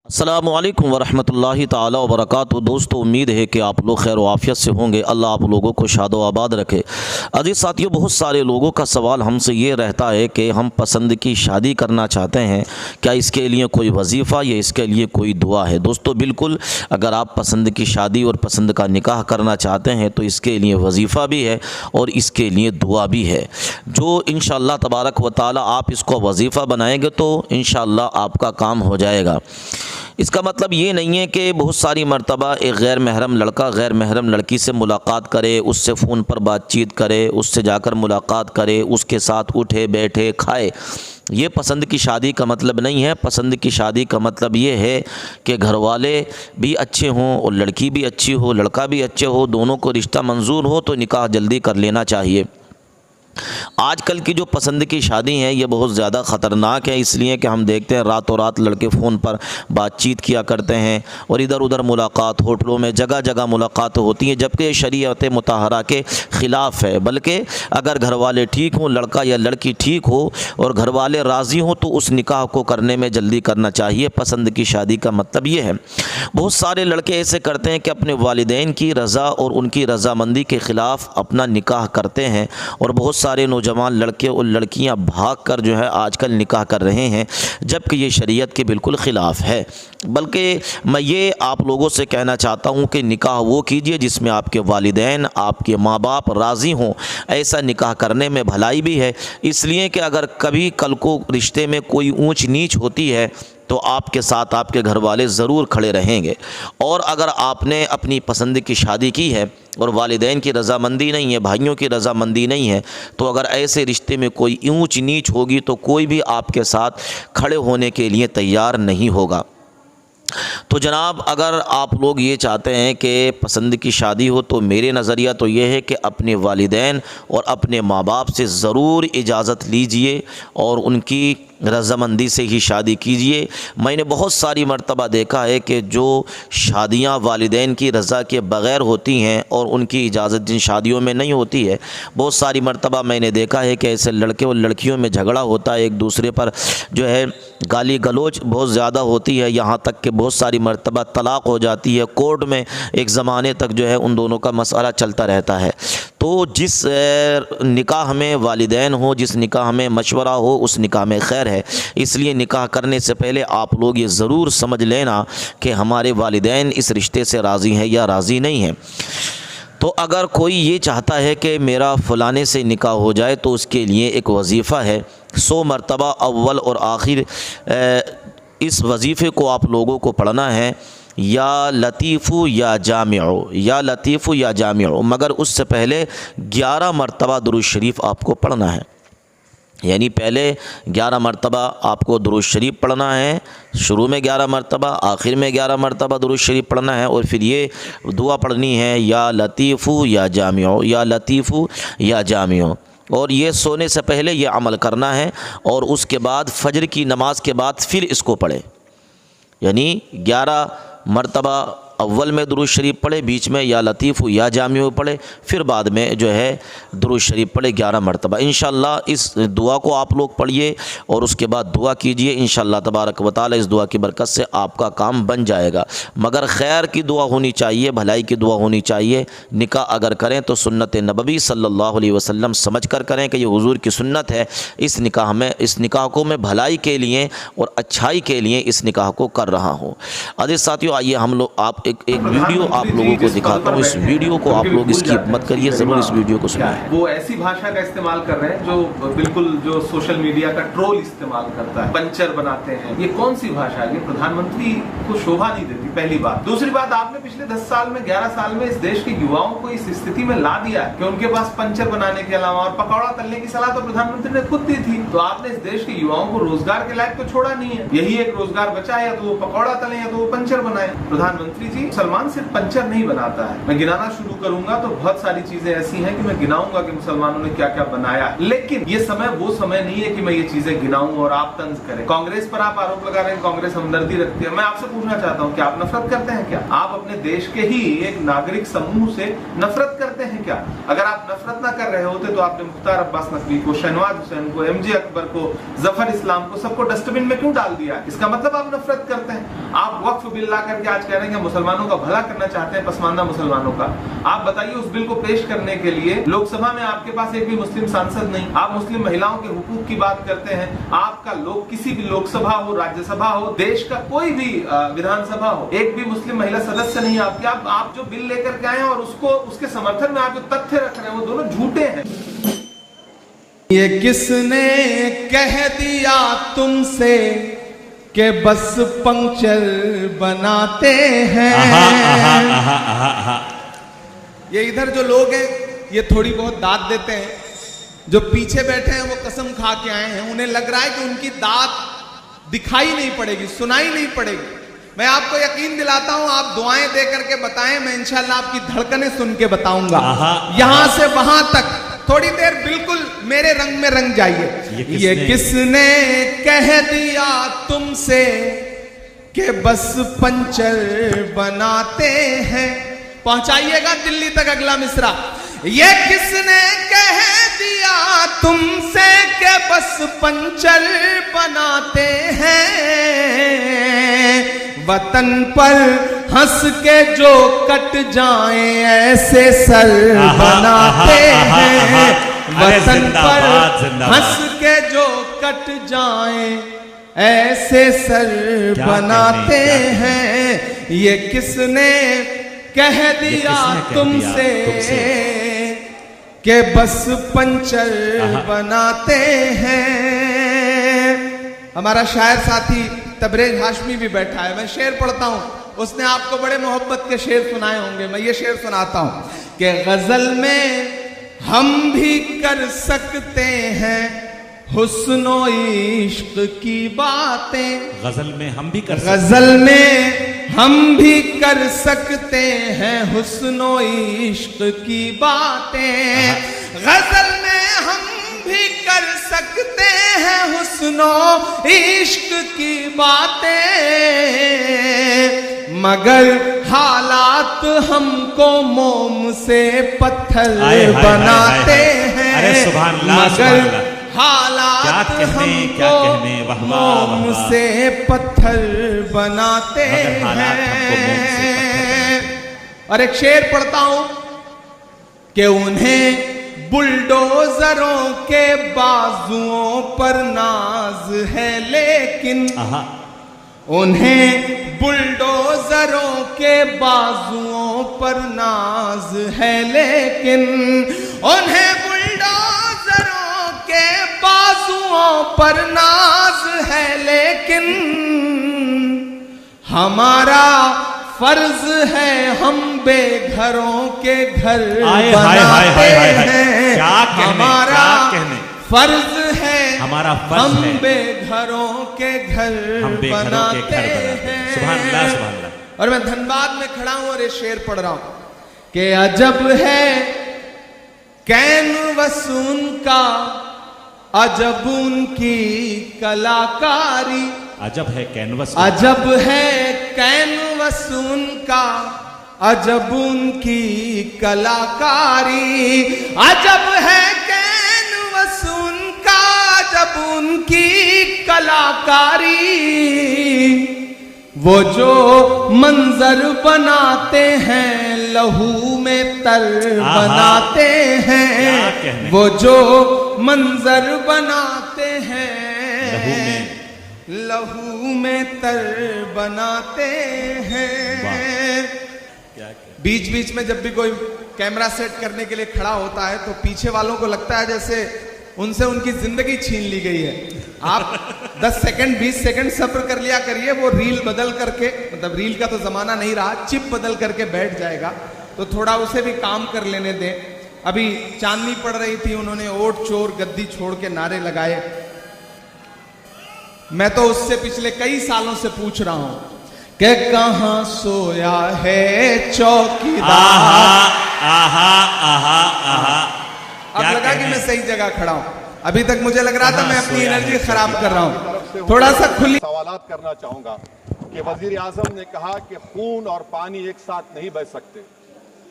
अस्सलामुअलैकुम वरहमतुल्लाहि ताला वबरकातुहू। दोस्तों, उम्मीद है कि आप लोग खैर आफियत से होंगे। अल्लाह आप लोगों को शादो आबाद रखे। अजीज़ साथियों, बहुत सारे लोगों का सवाल हमसे ये रहता है कि हम पसंद की शादी करना चाहते हैं, क्या इसके लिए कोई वजीफ़ा या इसके लिए कोई दुआ है। दोस्तों, बिल्कुल, अगर आप पसंद की शादी और पसंद का निकाह करना चाहते हैं तो इसके लिए वजीफ़ा भी है और इसके लिए दुआ भी है, जो इंशाअल्लाह तबारक व तआला आप इसको वजीफ़ा बनाएंगे तो इंशाअल्लाह आपका काम हो जाएगा। इसका मतलब ये नहीं है कि बहुत सारी मर्तबा एक गैर महरम लड़का गैर महरम लड़की से मुलाकात करे, उससे फ़ोन पर बातचीत करे, उससे जाकर मुलाकात करे, उसके साथ उठे बैठे खाए। ये पसंद की शादी का मतलब नहीं है। पसंद की शादी का मतलब ये है कि घर वाले भी अच्छे हों और लड़की भी अच्छी हो, लड़का भी अच्छे हो, दोनों को रिश्ता मंजूर हो तो निकाह जल्दी कर लेना चाहिए। आजकल की जो पसंद की शादी हैं ये बहुत ज़्यादा ख़तरनाक है, इसलिए कि हम देखते हैं रातों रात लड़के फ़ोन पर बातचीत किया करते हैं और इधर उधर मुलाकात, होटलों में जगह जगह मुलाकात होती हैं, जबकि शरीयत मुताहरा के ख़िलाफ़ है। बल्कि अगर घर वाले ठीक हों, लड़का या लड़की ठीक हो और घर वाले राज़ी हों तो उस निकाह को करने में जल्दी करना चाहिए। पसंद की शादी का मतलब ये है। बहुत सारे लड़के ऐसे करते हैं कि अपने वालिदैन की रज़ा और उनकी रज़ामंदी के ख़िलाफ़ अपना निकाह करते हैं और बहुत सारे नौजवान लड़के और लड़कियां भागकर जो है आजकल निकाह कर रहे हैं, जबकि ये शरीयत के बिल्कुल ख़िलाफ़ है। बल्कि मैं ये आप लोगों से कहना चाहता हूँ कि निकाह वो कीजिए जिसमें आपके वालिदैन, आपके माँ बाप राज़ी हों। ऐसा निकाह करने में भलाई भी है, इसलिए कि अगर कभी कल को रिश्ते में कोई ऊंच नीच होती है तो आपके साथ आपके घर वाले ज़रूर खड़े रहेंगे। और अगर आपने अपनी पसंद की शादी की है और वालिदैन की रज़ामंदी नहीं है, भाइयों की रज़ामंदी नहीं है, तो अगर ऐसे रिश्ते में कोई ऊंच नीच होगी तो कोई भी आपके साथ खड़े होने के लिए तैयार नहीं होगा। तो जनाब, अगर आप लोग ये चाहते हैं कि पसंद की शादी हो तो मेरे नज़रिया तो ये है कि अपने वालिदैन और अपने माँ बाप से ज़रूर इजाज़त लीजिए और उनकी रज़ामंदी से ही शादी कीजिए। मैंने बहुत सारी मर्तबा देखा है कि जो शादियां वालिदैन की रज़ा के बग़ैर होती हैं और उनकी इजाज़त जिन शादियों में नहीं होती है, बहुत सारी मर्तबा मैंने देखा है कि ऐसे लड़के और लड़कियों में झगड़ा होता है, एक दूसरे पर जो है गाली गलौज बहुत ज़्यादा होती है, यहाँ तक कि बहुत सारी मर्तबा तलाक़ हो जाती है। कोर्ट में एक ज़माने तक जो है उन दोनों का मसला चलता रहता है। तो जिस निकाह में वालिदैन हो, जिस निकाह में मशवरा हो, उस निकाह में खैर है। इसलिए निकाह करने से पहले आप लोग ये ज़रूर समझ लेना कि हमारे वालिदैन इस रिश्ते से राज़ी हैं या राज़ी नहीं हैं। तो अगर कोई ये चाहता है कि मेरा फ़लाने से निकाह हो जाए तो उसके लिए एक वजीफ़ा है। 100 मरतबा अव्वल और आखिर इस वजीफ़े को आप लोगों को पढ़ना है, या लतीफ़ु या जामिउ, या लतीफ़ु या जामिउ, मगर उससे पहले 11 मरतबा दुरूद शरीफ आपको पढ़ना है। यानी पहले 11 मरतबा आपको दुरूद शरीफ पढ़ना है, शुरू में 11 मरतबा, आखिर में 11 मरतबा दुरूद शरीफ पढ़ना है और फिर ये दुआ पढ़नी है, या लतीफ़ु या जामिउ, या लतीफ़ु या जामिउ। और ये सोने से पहले ये अमल करना है और उसके बाद फजर की नमाज के बाद फिर इसको पढ़े। यानी 11 मरतबा अव्वल में दुरूद शरीफ पढ़े, बीच में या लतीफ़ु या जामिउ पढ़े, फिर बाद में जो है दुरूद शरीफ पढ़े 11 मरतबा। इंशाअल्लाह इस दुआ को आप लोग पढ़िए और उसके बाद दुआ कीजिए। इंशाअल्लाह तबारक व तआला इस दुआ की बरकत से आपका काम बन जाएगा। मगर खैर की दुआ होनी चाहिए, भलाई की दुआ होनी चाहिए। निकाह अगर करें तो सुन्नत नबवी सल्लल्लाहु अलैहि वसल्लम समझ कर करें कि ये हुजूर की सुन्नत है। इस निकाह को मैं भलाई के लिए और अच्छाई के लिए इस निकाह को कर रहा हूँ। अजीज़ साथियों, आइए हम लोग एक वीडियो आप लोगों को दिखाता हूँ। इस वीडियो को आप लोग स्किप मत करिए, ज़रूर इस वीडियो को सुनिए। वो ऐसी भाषा का इस्तेमाल कर रहे हैं जो बिल्कुल जो सोशल मीडिया का ट्रोल इस्तेमाल करता है, पंचर बनाते हैं। ये कौन सी भाषा है? ये प्रधानमंत्री को शोभा नहीं देती, पहली बात। दूसरी बात, आपने पिछले 10 साल में 11 साल में इस देश के युवाओं को इस स्थिति में ला दिया है कि उनके पास पंचर बनाने के अलावा और पकौड़ा तलने की सलाह तो प्रधानमंत्री ने खुद दी थी। तो आपने इस देश के युवाओं को रोजगार के लायक तो छोड़ा नहीं है। यही एक रोजगार बचा है, या तो वो पकौड़ा तले या तो वो पंचर बनाए। प्रधानमंत्री जी मुसलमान सिर्फ पंचर नहीं बनाता है। मैं गिनाना शुरू करूंगा तो बहुत सारी चीजें ऐसी हैं कि मैं गिनाऊंगा कि मुसलमानों ने क्या क्या बनाया, लेकिन ये समय वो समय नहीं है कि मैं ये चीजें गिनाऊं और आप तंज करें। कांग्रेस पर आप आरोप लगा रहे हैं कांग्रेस हमदर्दी रखती है। मैं आपसे पूछना चाहता हूँ, क्या आप नफरत करते हैं? क्या आप अपने देश के ही एक नागरिक समूह से नफरत करते हैं? क्या अगर आप नफरत ना कर रहे होते तो आपने मुख्तार अब्बास नकवी को, शहनवाज हुसैन को, एमजे अकबर को, जफर इस्लाम को, सबको डस्टबिन में क्यों डाल दिया? इसका मतलब आप नफरत करते हैं। आप वक्फ बिल ला करके आज कह रहे हैं कि मुसलमानों का भला करना चाहते हैं, पसमानदा मुसलमानों का। आप बताइए, उस बिल को पेश करने के लिए लोकसभा में आपके पास एक भी मुस्लिम सांसद नहीं। आप मुस्लिम महिलाओं के हुकूक की बात करते हैं। आपका लोग किसी भी लोकसभा हो, राज्यसभा हो, देश का कोई भी विधानसभा हो, एक भी मुस्लिम महिला सदस्य नहीं आपके। आप जो बिल लेकर के आए हैं और उसको उसके समर्थन में आप जो तथ्य रख रहे हैं वो दोनों झूठे हैं। ये किसने कह दिया तुमसे कि बस पंक्चर बनाते हैं? ये इधर जो लोग हैं ये थोड़ी बहुत दाद देते हैं, जो पीछे बैठे हैं वो कसम खा के आए हैं, उन्हें लग रहा है कि उनकी दाद दिखाई नहीं पड़ेगी, सुनाई नहीं पड़ेगी। मैं आपको यकीन दिलाता हूं, आप दुआएं दे करके बताएं, मैं इंशाल्लाह आपकी धड़कनें सुन के बताऊंगा। यहां से वहां तक थोड़ी देर बिल्कुल मेरे रंग में रंग जाइए। ये किसने कह दिया तुमसे कि बस पंचर बनाते हैं? पहुंचाइएगा दिल्ली तक अगला मिसरा। ये किसने कह दिया तुमसे कि बस पंचर बनाते हैं? वतन पर हंस के जो कट जाएं ऐसे सर बनाते हैं। वतन पर हंस के जो कट जाएं ऐसे सर बनाते हैं। ये किसने कह दिया तुमसे कि बस पंचर बनाते हैं? हमारा शायर साथी तबरेज हाशमी भी बैठा है, मैं शेर पढ़ता हूं। उसने आपको बड़े मोहब्बत के शेर सुनाए होंगे, मैं ये शेर सुनाता हूं कि गजल में हम भी कर सकते हैं हुस्नो इश्क की बातें। गजल में हम भी कर सकते हैं हुस्नो इश्क की बातें। गजल में हम भी कर सकते हैं हुस्नो इश्क की बातें, मगर हालात हमको मोम से पत्थर बनाते हैं। मगर हालात हमको मोम से पत्थर बनाते हैं। और एक शेर पढ़ता हूं कि उन्हें बुलडोजरों के बाजुओं पर नाज है, लेकिन उन्हें बुलडोजरों के बाजुओं पर नाज है, लेकिन उन्हें बुलडोजरों के बाजुओं पर नाज है, लेकिन हमारा फर्ज है हम बेघरों के घर बनाते हैं। हमारा फर्ज है हम बेघरों के घर बनाते हैं। सुभान अल्लाह, सुभान अल्लाह। और मैं धनबाद में खड़ा हूं और ये शेर पढ़ रहा हूं कि अजब है कैनवस उनका, अजब उनकी कलाकारी। अजब है कैनवस, अजब है कैनवस उनका, अजब उनकी कलाकारी। अजब है कैनवस उनका, अजब उनकी कलाकारी। वो जो मंजर बनाते हैं लहू में तर बनाते हैं। वो जो मंजर बनाते हैं लहू में तर बनाते हैं। बीच बीच में जब भी कोई कैमरा सेट करने के लिए खड़ा होता है तो पीछे वालों को लगता है जैसे उनसे उनकी जिंदगी छीन ली गई है। आप 10 सेकंड 20 सेकंड सब्र कर लिया करिए, वो रील बदल करके, मतलब रील का तो जमाना नहीं रहा, चिप बदल करके बैठ जाएगा, तो थोड़ा उसे भी काम कर लेने दें। अभी चांदनी पड़ रही थी, उन्होंने ओट चोर गद्दी छोड़ के नारे लगाए। मैं तो उससे पिछले कई सालों से पूछ रहा हूं के कहां सोया है चौकीदार। आहा आहा आहा अब लगा कि मैं सही जगह खड़ा हूं। अभी तक मुझे लग रहा था मैं अपनी एनर्जी खराब कर रहा हूं। थोड़ा सा खुली सवालात करना चाहूंगा कि वजीर आजम ने कहा कि खून और पानी एक साथ नहीं बह सकते,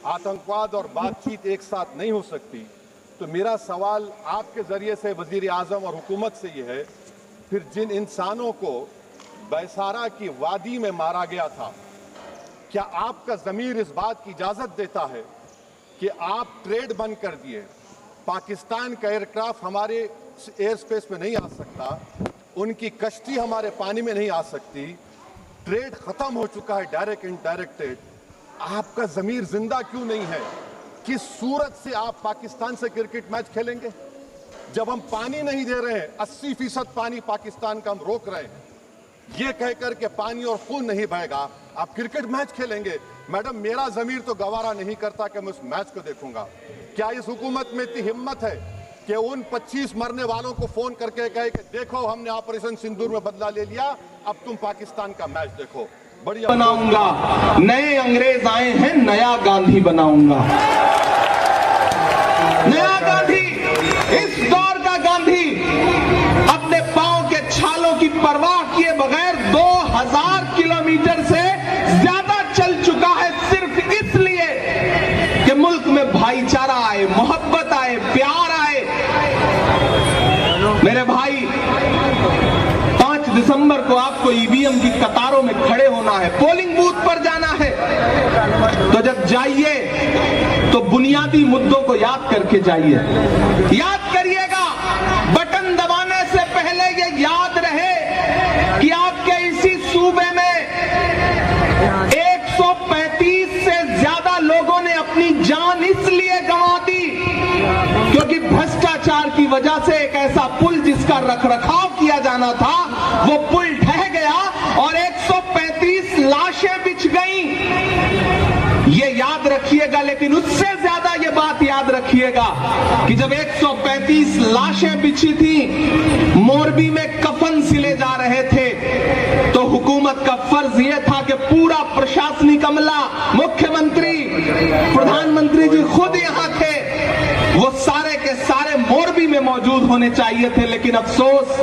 आतंकवाद और बातचीत एक साथ नहीं हो सकती। तो मेरा सवाल आपके जरिए से वजीर आजम और हुकूमत से ये है, फिर जिन इंसानों को बैसारा की वादी में मारा गया था, क्या आपका जमीर इस बात की इजाजत देता है कि आप ट्रेड बंद कर दिए, पाकिस्तान का एयरक्राफ्ट हमारे एयर स्पेस में नहीं आ सकता, उनकी कश्ती हमारे पानी में नहीं आ सकती, ट्रेड खत्म हो चुका है डायरेक्ट इनडायरेक्टेड, आपका जमीर जिंदा क्यों नहीं है? किस सूरत से आप पाकिस्तान से क्रिकेट मैच खेलेंगे जब हम पानी नहीं दे रहे हैं? 80% पानी पाकिस्तान का हम रोक रहे हैं, ये कहकर के पानी और खून नहीं बहेगा, आप क्रिकेट मैच खेलेंगे? मैडम, मेरा जमीर तो गवारा नहीं करता कि मैं उस मैच को देखूंगा। क्या इस हुकूमत में इतनी हिम्मत है कि उन 25 मरने वालों को फोन करके कहे कि देखो हमने ऑपरेशन सिंदूर में बदला ले लिया, अब तुम पाकिस्तान का मैच देखो? बढ़िया बनाऊंगा, नए अंग्रेज आए हैं, नया गांधी बनाऊंगा, नया गांधी, इस दौर का गांधी अपने पांव के छालों की परवाह किए बगैर 2000 किलोमीटर से ज्यादा चल चुका है, सिर्फ इसलिए कि मुल्क में भाईचारा आए, मोहब्बत आए, प्यार आए। मेरे भाई, 5 दिसंबर को आपको ईवीएम की कतारों में खड़े होना है, पोलिंग बूथ पर जाना है। तो जब जाइए तो बुनियादी मुद्दों को याद करके जाइए। याद करिएगा, बटन दबाने से पहले ये याद रहे कि आपके इसी सूबे में 135 से ज्यादा लोगों ने अपनी जान इसलिए गंवा दी क्योंकि भ्रष्टाचार की वजह से एक ऐसा पुल जिसका रखरखाव किया जाना था, वो पुल ढह गया और 135 लाशें बिछ गईं। ये याद रखिएगा, लेकिन उससे ज्यादा ये बात याद रखिएगा कि जब 135 लाशें बिछी थी, मोरबी में कफन सिले जा रहे थे, तो हुकूमत का फर्ज यह था कि पूरा प्रशासनिक अमला, मुख्यमंत्री, प्रधानमंत्री जी खुद यहां थे, वो सारे के सारे मोरबी में मौजूद होने चाहिए थे। लेकिन अफसोस,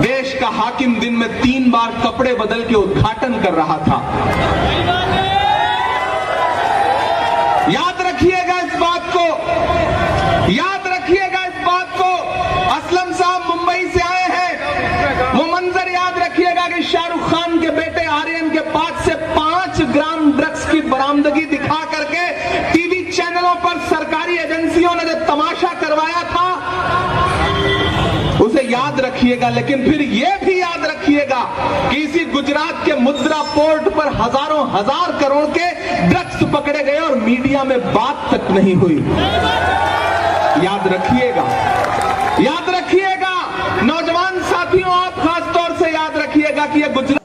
देश का हाकिम दिन में 3 बार कपड़े बदल के उद्घाटन कर रहा था। याद रखिएगा इस बात को, याद रखिएगा इस बात को। असलम साहब मुंबई से आए हैं, वो मंजर याद रखिएगा कि शाहरुख खान के बेटे आर्यन के पास से 5 ग्राम ड्रग्स की बरामदगी दिखा करके टीवी चैनलों पर सरकारी एजेंसियों ने जो तमाशा करवाया था, उसे याद रखिएगा। लेकिन फिर यह भी याद रखिएगा कि इसी गुजरात के मुद्रा पोर्ट पर हजारों हजार करोड़ के ड्रग्स पकड़े गए और मीडिया में बात तक नहीं हुई। याद रखिएगा, याद रखिएगा। नौजवान साथियों, आप खास तौर से याद रखिएगा कि यह गुजरात